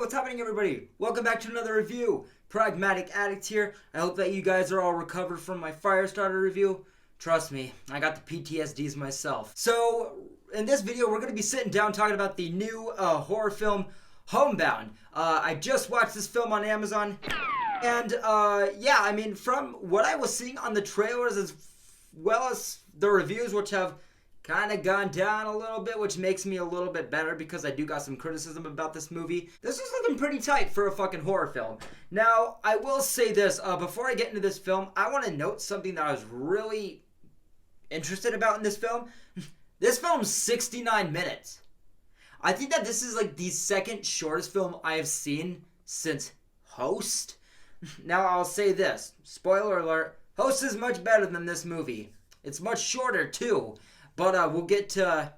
what's happening, everybody? Welcome back to another review. Pragmatic Addict here. I hope that you guys are all recovered from my Firestarter review. Trust me, I got the PTSDs myself. So, in this video, we're going to be sitting down talking about the new horror film, Homebound. I just watched this film on Amazon, and yeah, I mean, from what I was seeing on the trailers as well as the reviews, which have kind of gone down a little bit, which makes me a little bit better because I do got some criticism about this movie. This is looking pretty tight for a fucking horror film. Now, I will say this, before I get into this film, I want to note something that I was really interested about in this film. This film's 69 minutes. I think that this is like the second shortest film I have seen since Host. Now, I'll say this, spoiler alert, Host is much better than this movie. It's much shorter too. But we'll get to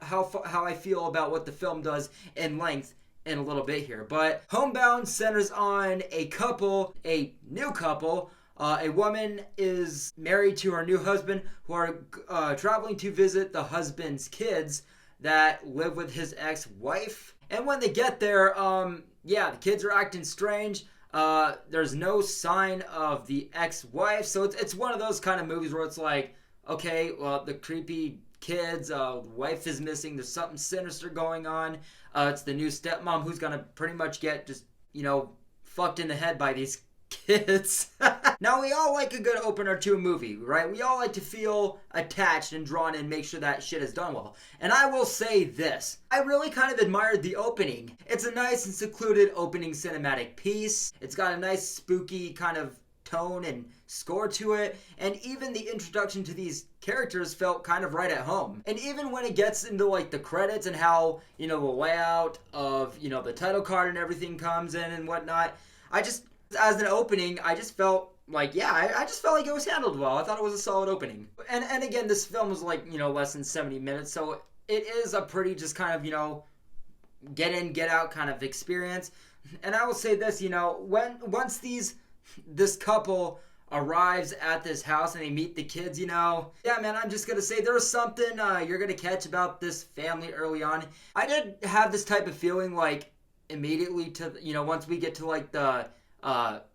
how I feel about what the film does in length in a little bit here. But Homebound centers on a couple, a new couple. A woman is married to her new husband who are traveling to visit the husband's kids that live with his ex-wife. And when they get there, yeah, the kids are acting strange. There's no sign of the ex-wife. So it's one of those kind of movies where it's like, okay, well, the creepy kids, wife is missing, there's something sinister going on. It's the new stepmom who's gonna pretty much get just, fucked in the head by these kids. Now, we all like a good opener to a movie, right? We all like to feel attached and drawn and make sure that shit is done well. And I will say this, I really kind of admired the opening. It's a nice and secluded opening cinematic piece. It's got a nice spooky kind of tone and score to it, and even the introduction to these characters felt kind of right at home. And even when it gets into like the credits and how, the layout of, the title card and everything comes in and whatnot, I just, as an opening, I just felt like, yeah, I just felt like it was handled well. I thought it was a solid opening. And again, this film was like, less than 70 minutes, so it is a pretty just kind of, get in, get out kind of experience. And I will say this, once this couple arrives at this house and they meet the kids, yeah, man, I'm just gonna say there's something you're gonna catch about this family early on. I did have this type of feeling like immediately to, once we get to like the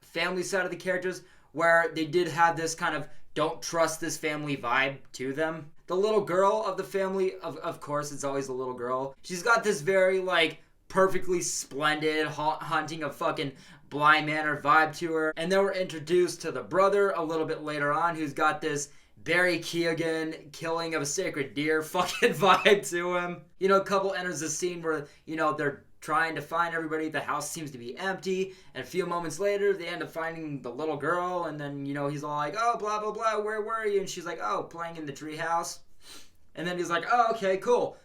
family side of the characters, where they did have this kind of don't trust this family vibe to them. The little girl of the family, of course, it's always the little girl. She's got this very like perfectly splendid haunting of fucking Bly Manor vibe to her. And then we're introduced to the brother a little bit later on, who's got this Barry Keoghan killing of a sacred deer fucking vibe to him. A couple enters the scene where, they're trying to find everybody. The house seems to be empty. And a few moments later, they end up finding the little girl. And then, he's all like, oh, blah, blah, blah, where were you? And she's like, oh, playing in the treehouse. And then he's like, oh, okay, cool.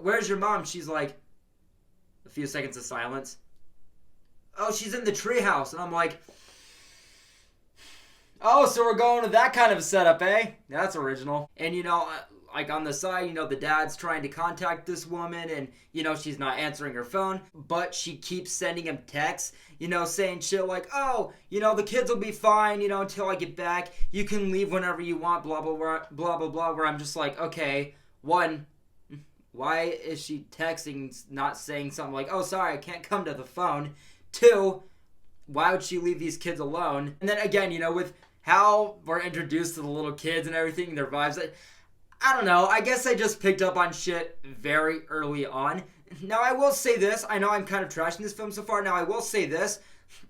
Where's your mom? She's like, a few seconds of silence. Oh, she's in the treehouse. And I'm like, oh, so we're going to that kind of a setup, eh? That's original. And, like on the side, the dad's trying to contact this woman and, she's not answering her phone, but she keeps sending him texts, saying shit like, oh, the kids will be fine, until I get back. You can leave whenever you want, blah, blah, blah, blah, blah, blah, where I'm just like, okay, one, why is she texting, not saying something like, oh, sorry, I can't come to the phone? Two, why would she leave these kids alone? And then again, with how we're introduced to the little kids and everything, their vibes, I don't know. I guess I just picked up on shit very early on. Now, I will say this. I know I'm kind of trashing this film so far. Now, I will say this.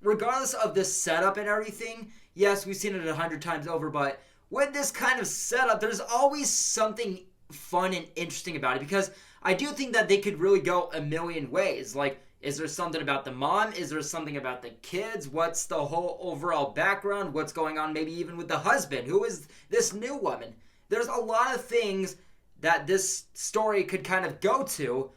Regardless of this setup and everything, yes, we've seen it 100 times over, but with this kind of setup, there's always something fun and interesting about it, because I do think that they could really go a million ways. Like, is there something about the mom? Is there something about the kids? What's the whole overall background? What's going on maybe even with the husband? Who is this new woman? There's a lot of things that this story could kind of go to,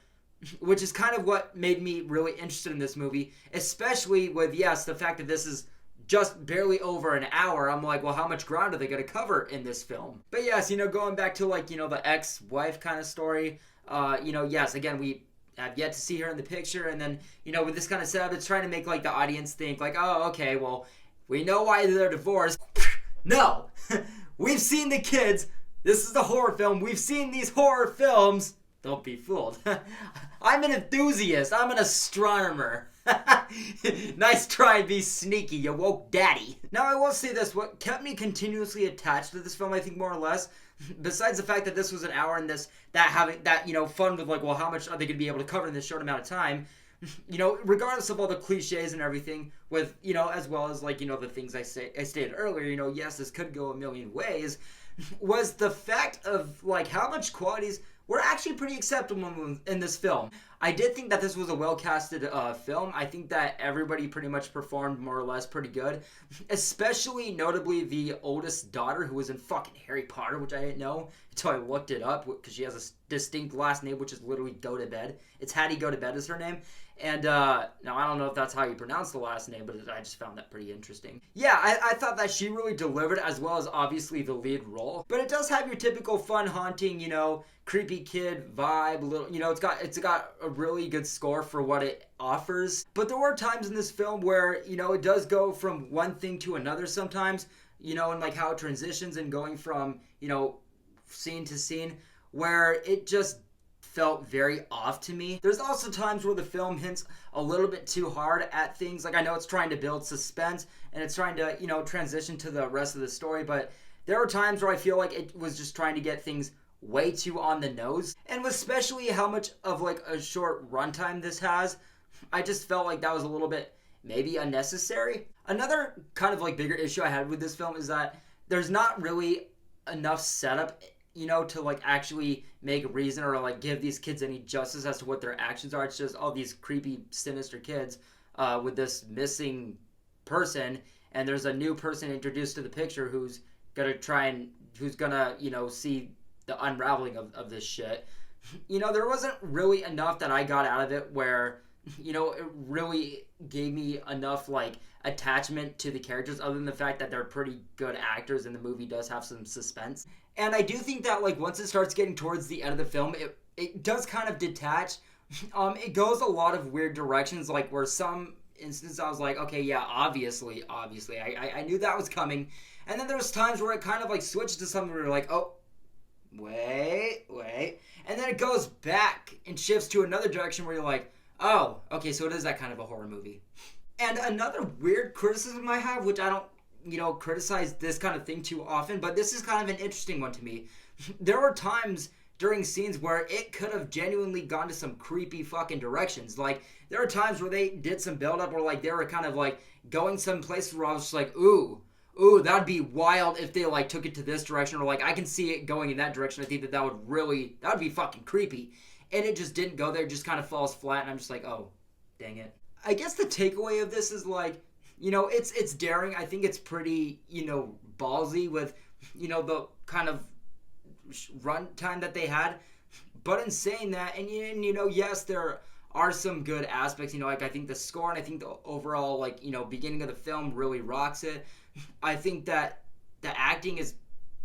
which is kind of what made me really interested in this movie, especially with, yes, the fact that this is just barely over an hour. I'm like, well, how much ground are they going to cover in this film? But yes, going back to like, the ex-wife kind of story, yes, again, we have yet to see her in the picture, and then, with this kind of setup, it's trying to make like the audience think like, oh, okay, well, we know why they're divorced. No, we've seen the kids. This is a horror film. We've seen these horror films Don't be fooled. I'm an enthusiast. I'm an astronomer. Nice try and be sneaky, you woke daddy. Now I will say this, what kept me continuously attached to this film, I think more or less, besides the fact that this was an hour and fun with like, well, how much are they going to be able to cover in this short amount of time? Regardless of all the cliches and everything, with, as well as like, the things I stated earlier, yes, this could go a million ways, was the fact of like how much qualities were actually pretty acceptable in this film. I did think that this was a well-casted film. I think that everybody pretty much performed more or less pretty good. Especially, notably, the oldest daughter who was in fucking Harry Potter, which I didn't know until I looked it up, because she has a distinct last name, which is literally Go to Bed. It's Hattie Go to Bed is her name. And, now I don't know if that's how you pronounce the last name, but I just found that pretty interesting. Yeah, I thought that she really delivered, as well as obviously the lead role. But it does have your typical fun, haunting, creepy kid vibe, it's got a really good score for what it offers. But there were times in this film where, it does go from one thing to another sometimes, and like how it transitions and going from, scene to scene, where it just felt very off to me. There's also times where the film hints a little bit too hard at things. Like, I know it's trying to build suspense and it's trying to, transition to the rest of the story, but there were times where I feel like it was just trying to get things way too on the nose. And especially how much of like a short runtime this has, I just felt like that was a little bit maybe unnecessary. Another kind of like bigger issue I had with this film is that there's not really enough setup, to like actually make reason or like give these kids any justice as to what their actions are. It's just all these creepy, sinister kids with this missing person, and there's a new person introduced to the picture who's gonna see the unraveling of this shit. There wasn't really enough that I got out of it where, it really gave me enough, like, attachment to the characters, other than the fact that they're pretty good actors and the movie does have some suspense. And I do think that, like, once it starts getting towards the end of the film, it does kind of detach. It goes a lot of weird directions, like, where some instances I was like, okay, yeah, obviously, I knew that was coming. And then there's times where it kind of, like, switches to something where you're like, oh, wait. And then it goes back and shifts to another direction where you're like, oh, okay, so it is that kind of a horror movie. And another weird criticism I have, which I don't, criticize this kind of thing too often, but this is kind of an interesting one to me. There were times during scenes where it could have genuinely gone to some creepy fucking directions. Like, there were times where they did some build-up or, like, they were kind of, like, going some place where I was just like, ooh, that'd be wild if they, like, took it to this direction, or, like, I can see it going in that direction. I think that would be fucking creepy. And it just didn't go there. It just kind of falls flat, and I'm just like, oh, dang it. I guess the takeaway of this is, like, it's daring. I think it's pretty, ballsy with, the kind of run time that they had. But in saying that, and yes, there are some good aspects, like, I think the score and I think the overall, like, beginning of the film really rocks it. I think that the acting is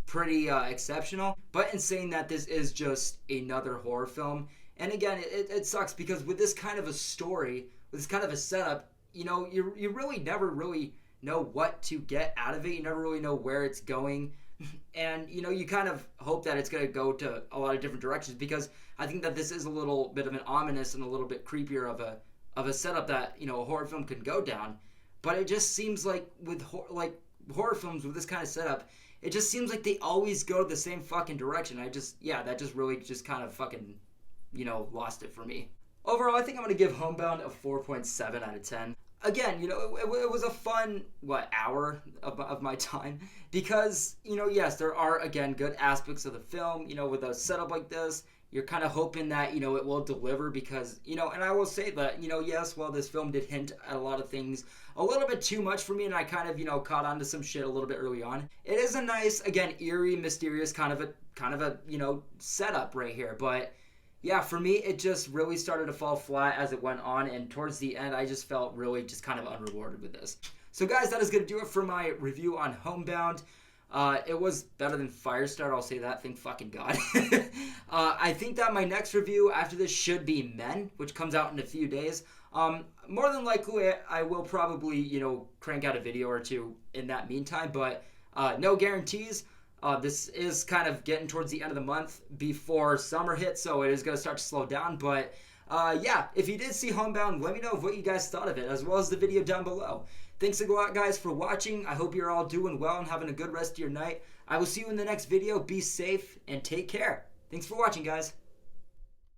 pretty exceptional. But in saying that, this is just another horror film. And again, it sucks because with this kind of a story, with this kind of a setup, you really never really know what to get out of it. You never really know where it's going. And, you kind of hope that it's going to go to a lot of different directions, because I think that this is a little bit of an ominous and a little bit creepier of a setup that, a horror film could go down. But it just seems like with horror films with this kind of setup, it just seems like they always go the same fucking direction. That just really just kind of fucking, lost it for me. Overall, I think I'm going to give Homebound a 4.7 out of 10. Again, it was a fun, hour of my time. Because, yes, there are, again, good aspects of the film. With a setup like this, you're kind of hoping that, it will deliver because, and I will say that, yes, while this film did hint at a lot of things a little bit too much for me, and I kind of, caught on to some shit a little bit early on. It is a nice, again, eerie, mysterious kind of a setup right here. But yeah, for me, it just really started to fall flat as it went on, and towards the end, I just felt really just kind of unrewarded with this. So guys, that is going to do it for my review on Homebound. It was better than Firestarter, I'll say that, thank fucking God. I think that my next review after this should be Men, which comes out in a few days. More than likely, I will probably, crank out a video or two in that meantime, but no guarantees. This is kind of getting towards the end of the month before summer hits, so it is going to start to slow down. But yeah, if you did see Homebound, let me know what you guys thought of it, as well as the video down below. Thanks a lot, guys, for watching. I hope you're all doing well and having a good rest of your night. I will see you in the next video. Be safe and take care. Thanks for watching, guys.